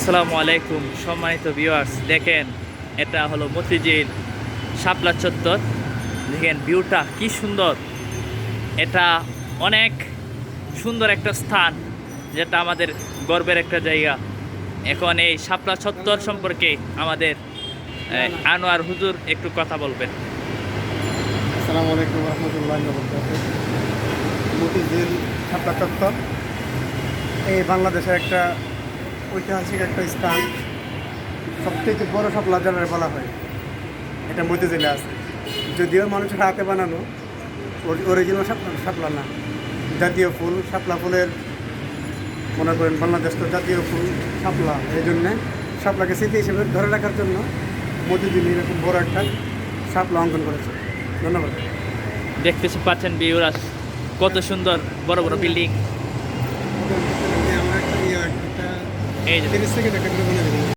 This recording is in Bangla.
আসসালামু আলাইকুম সম্মানিত ভিউয়ার্স, দেখেন এটা হলো মতিঝিল শাপলা চত্বর। দেখেন ভিউটা কি সুন্দর। এটা অনেক সুন্দর একটা স্থান, যেটা আমাদের গর্বের একটা জায়গা। এখন এই শাপলা চত্বর সম্পর্কে আমাদের আনোয়ার হুজুর একটু কথা বলবেন। আসসালামু আলাইকুম রহমতুল্লাহ। মতিঝিল শাপলা চত্বর এই বাংলাদেশের একটা ঐতিহাসিক একটা স্থান। সবথেকে বড় শাপলা যেটা বলা হয়, এটা মতিঝিলে আছে। যদিও মানুষের হাতে বানানো, অরিজিনাল শাপলা না, জাতীয় ফুল শাপলা ফুলের, মনে করেন বাংলাদেশ তো জাতীয় ফুল শাপলা, এই জন্যে শাপলাকে স্মৃতি হিসেবে ধরে রাখার জন্য মতিঝিল এরকম বড় একটা শাপলা অঙ্কন করেছে। ধন্যবাদ। দেখতে পাচ্ছেন ভিউয়ার্স, কত সুন্দর বড় বড় বিল্ডিং। আমরা একটা এই যে 30 সেকেন্ড একটা করে বলে দেবো।